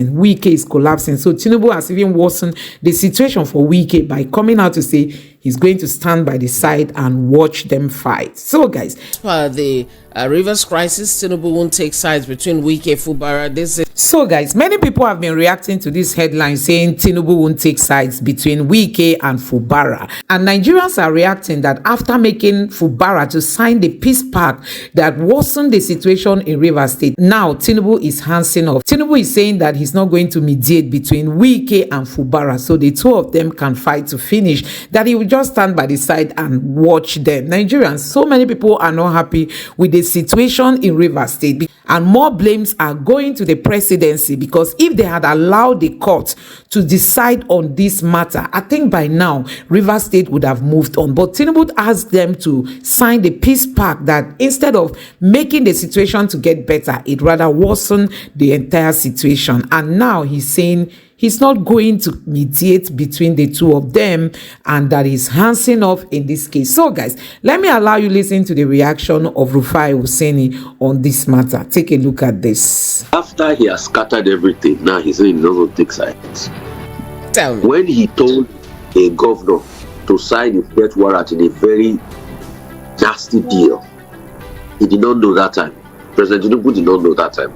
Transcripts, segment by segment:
Wike is collapsing. So Tinubu has even worsened the situation for Wike by coming out to say he's going to stand by the side and watch them fight. So guys, the Rivers crisis, Tinubu won't take sides between Wike, Fubara. So guys, many people have been reacting to this headline saying Tinubu won't take sides between Wike and Fubara. And Nigerians are reacting that after making Fubara to sign the peace pact that worsened the situation in Rivers State, now Tinubu is handsing off. Tinubu is saying that he's not going to mediate between Wike and Fubara so the two of them can fight to finish, that he will just stand by the side and watch them. Nigerians, so many people are not happy with the situation in Rivers State, and more blames are going to the presidency, because if they had allowed the court to decide on this matter, I think by now Rivers State would have moved on. But Tinubu asked them to sign the peace pact that instead of making the situation to get better, it rather worsened the entire situation. And now he's saying he's not going to mediate between the two of them, and that is handsing off in this case. So guys, let me allow you listen to the reaction of Rufai Hussaini on this matter. Take a look at this. After he has scattered everything, now he's saying he doesn't take sides. Tell me. When he told a governor to sign a death warrant in a very nasty deal, he did not know that time. President Tinubu did not know that time.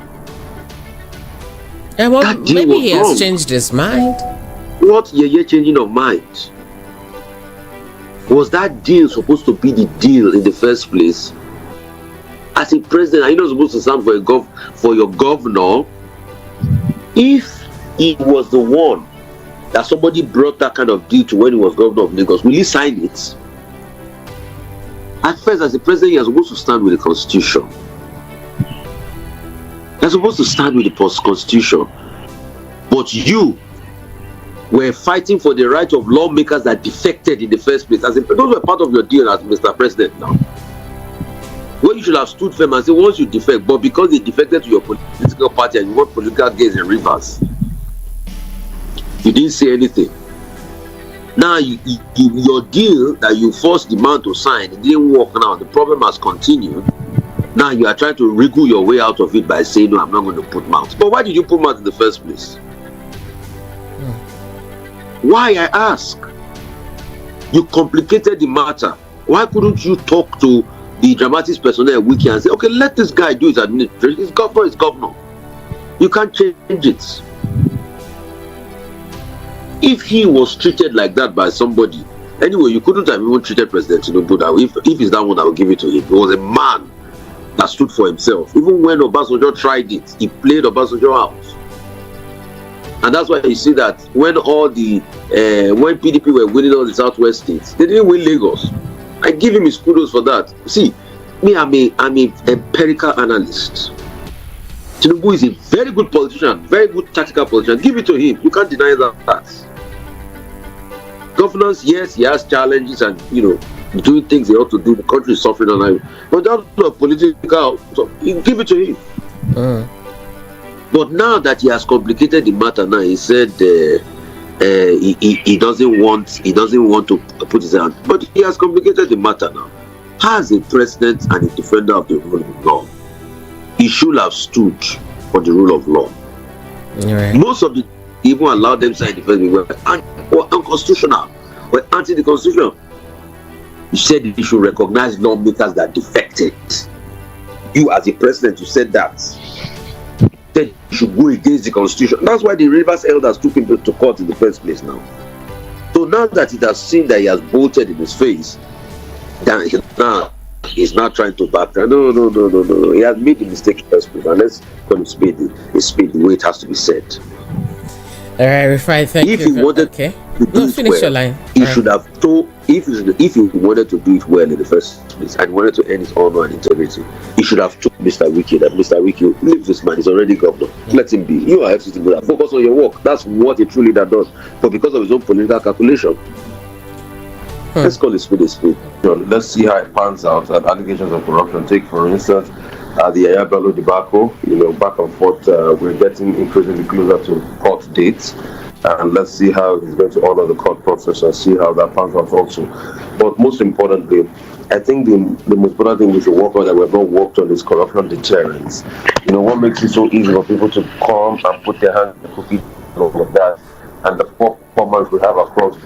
And well, maybe he has changed his mind. What changing of mind? Was that deal supposed to be the deal in the first place? As a president, are you not supposed to stand for your governor? If he was the one that somebody brought that kind of deal to when he was governor of Lagos, will he sign it? At first, as a president, you are supposed to stand with the constitution. You're supposed to stand with the constitution, but you were fighting for the right of lawmakers that defected in the first place. Those were part of your deal as Mr. President now. Well, you should have stood firm and said, once you defect, but because they defected to your political party and you want political gains in Rivers, you didn't say anything. Now, your deal that you forced the man to sign, it didn't work now. The problem has continued. Now you are trying to wriggle your way out of it by saying, no, I'm not going to put mouth. But why did you put mouth in the first place? Why, I ask? You complicated the matter. Why couldn't you talk to the dramatics personnel Wike and say, okay, let this guy do his administration. His governor is governor. You can't change it. If he was treated like that by somebody, anyway, you couldn't have even treated President Tinubu that way. If he's that one, I will give it to him. He was a man that stood for himself. Even when Obasanjo tried it, he played Obasanjo out. And that's why you see that when all the when PDP were winning all the Southwest states, they didn't win Lagos. I give him his kudos for that. See, me, I'm a empirical analyst. Tinubu is a very good politician, very good tactical politician. Give it to him. You can't deny that. Governance, yes, he has challenges and doing things they ought to do. The country is suffering on it. But that's not political. So you give it to him. But now that he has complicated the matter, now he said he doesn't want to put his hand. But he has complicated the matter now. As a president and a defender of the rule of law, he should have stood for the rule of law. Right. Most of the even allowed them to sign the first were unconstitutional, were anti the constitution. You said you should recognize lawmakers that defected. You as a president, you said that. Then you should go against the constitution. That's why the Rivers elders took him to court in the first place now. So now that it has seen that he has bolted in his face, then he's not trying to back down. No. He has made the mistake in the first place. And let's call it speed the way it has to be said. All right, Rufai, thank you. If he wanted to do it well, your line. He should have told. If he wanted to do it well in the first place and wanted to earn his honor and integrity, he should have told Mr. Wike that Mr. Wike, leave this man. He's already governor. Let him be. You are FCT brother. Focus on your work. That's what a true leader does. But because of his own political calculation, let's call it speed a speed. Let's see how it pans out. And allegations of corruption. Take for instance the Ayabello debacle. Back and forth. We're getting increasingly closer to court dates. And let's see how he's going to honor the court process and see how that pans out also. But most importantly, I think the most important thing we should work on that we've not worked on is corruption deterrence. What makes it so easy for people to come and put their hands in the cookie and all of that, and the poor performance we have across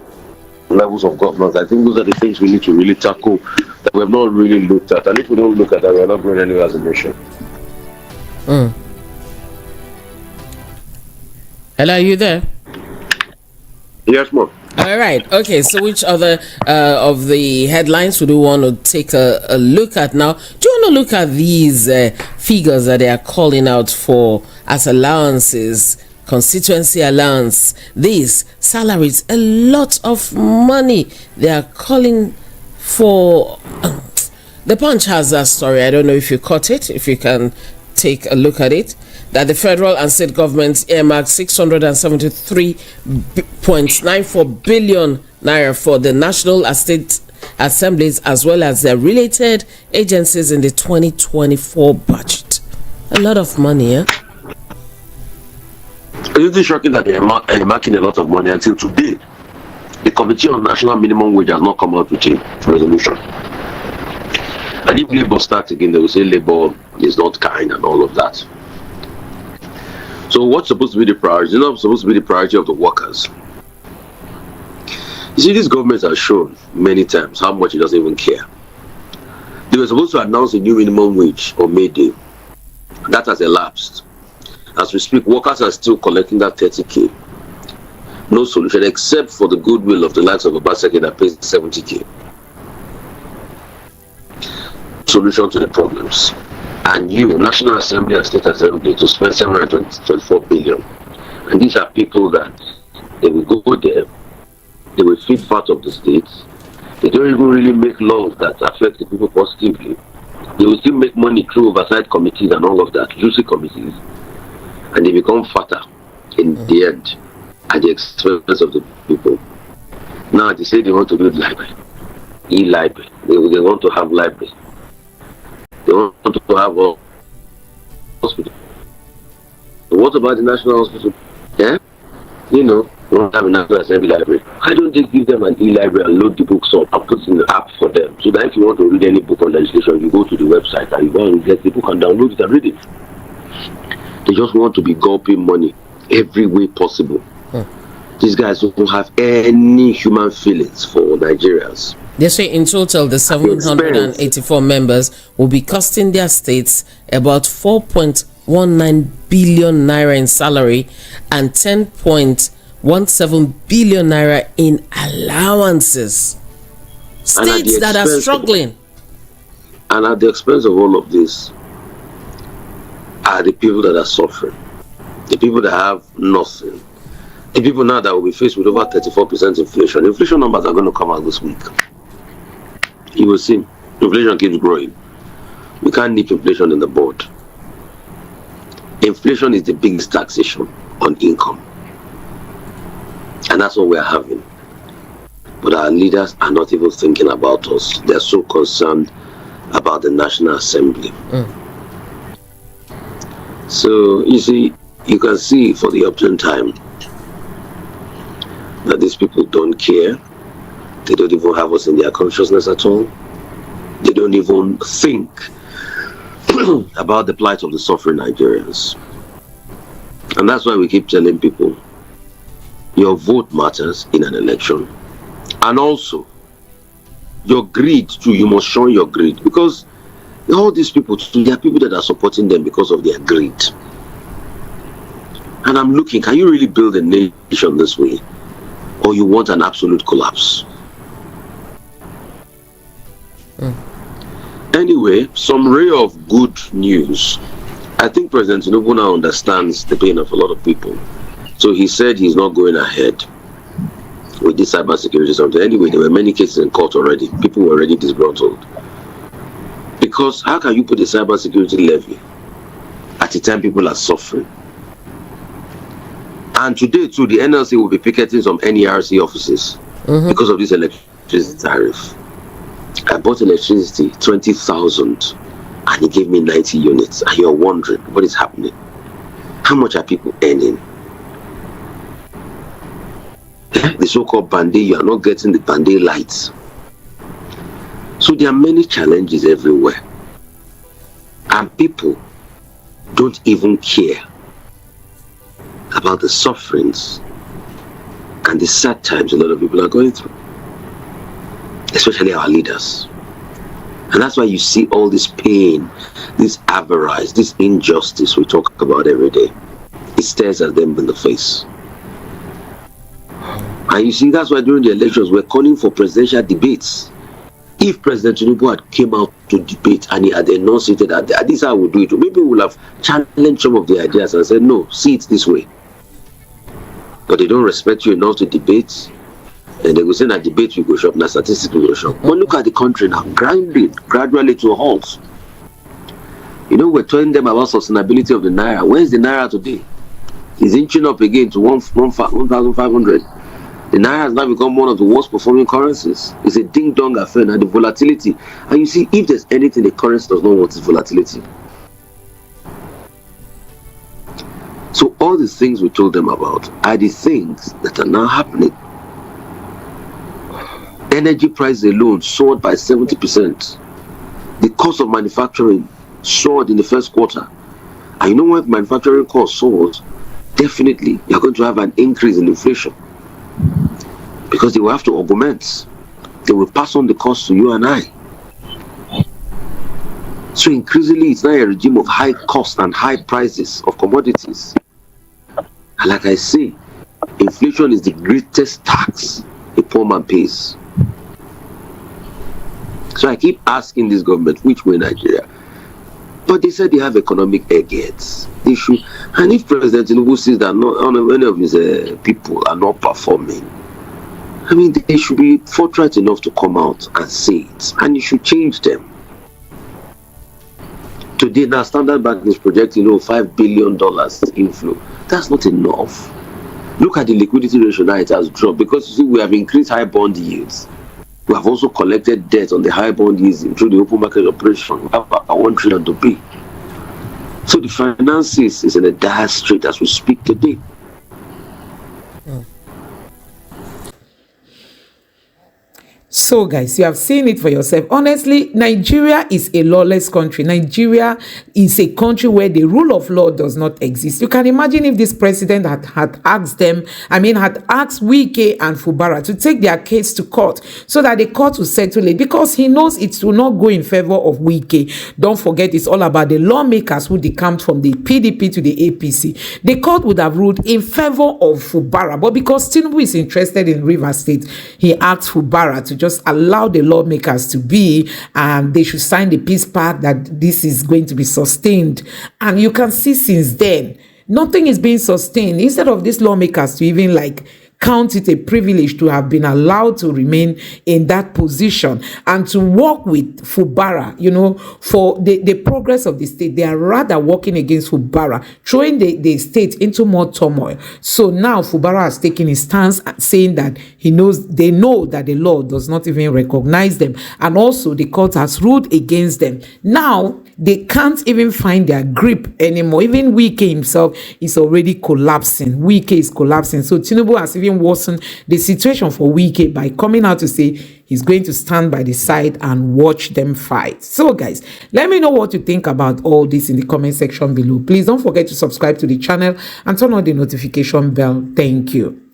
levels of government. I think those are the things we need to really tackle that we have not really looked at. And if we don't look at that, we're not going anywhere as a nation. Hello, are you there? Yes, ma'am. All right. Okay. So, which other of the headlines would you want to take a look at now? Do you want to look at these figures that they are calling out for as allowances, constituency allowance, these salaries, a lot of money they are calling for? The Punch has that story. I don't know if you caught it. If you can take a look at it. That the federal and state governments earmarked 673.94 billion naira for the national and state assemblies as well as their related agencies in the 2024 budget. A lot of money, yeah? Isn't it shocking that they are marking a lot of money until today? The Committee on National Minimum Wage has not come out with a resolution. And if Labour starts again, they will say Labour is not kind and all of that. So what's supposed to be the priority? It's not supposed to be the priority of the workers. You see, this government has shown many times how much it doesn't even care. They were supposed to announce a new minimum wage on May Day. That has elapsed. As we speak, workers are still collecting that 30K. No solution except for the goodwill of the likes of Obaseki that pays 70K. Solution to the problems. And National Assembly and State Assembly, to spend 724 billion. And these are people that they will go there, they will feed part of the states. They don't even really make laws that affect the people positively. They will still make money through oversight committees and all of that, juicy committees. And they become fatter in the end at the expense of the people. Now they say they want to build library, e-library. They want to have library. They want to have a hospital. What about the National Hospital? Yeah? They don't have a National Assembly library. Why don't they give them an e-library and load the books up and put in the app for them? So that if you want to read any book on legislation, you go to the website and you go and get the book and download it and read it. They just want to be gulping money every way possible. These guys don't have any human feelings for Nigerians. They say in total, the 784 members will be costing their states about 4.19 billion naira in salary and 10.17 billion naira in allowances. States that are struggling. And at the expense of all of this are the people that are suffering. The people that have nothing. The people now that will be faced with over 34% inflation. Inflation numbers are going to come out this week. You will see, inflation keeps growing. We can't nip inflation in the bud. Inflation is the biggest taxation on income. And that's what we're having. But our leaders are not even thinking about us. They're so concerned about the National Assembly. So, you see, you can see for the opportune time that these people don't care. They don't even have us in their consciousness at all. They don't even think about the plight of the suffering Nigerians. And that's why we keep telling people, your vote matters in an election. And also, your greed too, you must show your greed. Because all these people, there are people that are supporting them because of their greed. And I'm looking, can you really build a nation this way? Or you want an absolute collapse? Anyway, some ray of good news. I think President Tinubu now understands the pain of a lot of people. So he said he's not going ahead with this cybersecurity something. Anyway, there were many cases in court already. People were already disgruntled. Because how can you put a cybersecurity levy at a time people are suffering? And today too, the NLC will be picketing some NERC offices because of this electricity tariff. I bought electricity 20,000 and he gave me 90 units. And you're wondering what is happening. How much are people earning? The so-called Band-Aid, you are not getting the Band-Aid lights. So there are many challenges everywhere, and people don't even care about the sufferings and the sad times a lot of people are going through, especially our leaders. And that's why you see all this pain, this avarice, this injustice we talk about every day. It stares at them in the face. And you see, that's why during the elections we're calling for presidential debates. If President Tinubu had came out to debate and he had enunciated that this is how we do it, maybe we would have challenged some of the ideas and said, no, see it this way. But they don't respect you enough to debate. And they will say that debate we go shop, now statistics we go shop. But look at the country now, grinding gradually to a halt. You know, we're telling them about sustainability of the naira. Where's the naira today? It's inching up again to 1,500. The naira has now become one of the worst performing currencies. It's a ding-dong affair now, the volatility. And you see, if there's anything the currency does not want, is volatility. So all the things we told them about are the things that are now happening. Energy prices alone soared by 70%. The cost of manufacturing soared in the first quarter. And you know, when manufacturing costs soars, definitely you're going to have an increase in inflation. Because they will have to augment. They will pass on the cost to you and I. So increasingly, it's now a regime of high cost and high prices of commodities. And like I say, inflation is the greatest tax a poor man pays. So I keep asking this government, which way Nigeria? But they said they have economic eggheads. They should. And if President Tinubu sees that many of his people are not performing, I mean, they should be forthright enough to come out and say it. And you should change them. Today, now, Standard Bank is projecting, $5 billion inflow. That's not enough. Look at the liquidity ratio now, it has dropped. Because, you see, we have increased high bond yields. We have also collected debt on the high bond yields through the open market operation. We have about 1 trillion to pay. So the finances is in a dire strait as we speak today. So guys, you have seen it for yourself. Honestly, Nigeria is a lawless country. Nigeria is a country where the rule of law does not exist. You can imagine if this president had asked Wike and Fubara to take their case to court so that the court will settle it, because he knows it will not go in favor of Wike. Don't forget, it's all about the lawmakers who decamped from the PDP to the APC. The court would have ruled in favor of Fubara, but because Tinubu is interested in Rivers State, he asked Fubara to just allow the lawmakers to be, and they should sign the peace pact that this is going to be sustained. And you can see since then, nothing is being sustained. Instead of these lawmakers to even count it a privilege to have been allowed to remain in that position and to work with Fubara, for the progress of the state. They are rather working against Fubara, throwing the state into more turmoil. So now Fubara has taken his stance, saying that they know that the law does not even recognize them, and also the court has ruled against them. Now they can't even find their grip anymore. Even Wike himself is already collapsing. Wike is collapsing. So Tinubu has even worsened the situation for Wike by coming out to say he's going to stand by the side and watch them fight. So guys, let me know what you think about all this in the comment section below. Please don't forget to subscribe to the channel and turn on the notification bell. Thank you.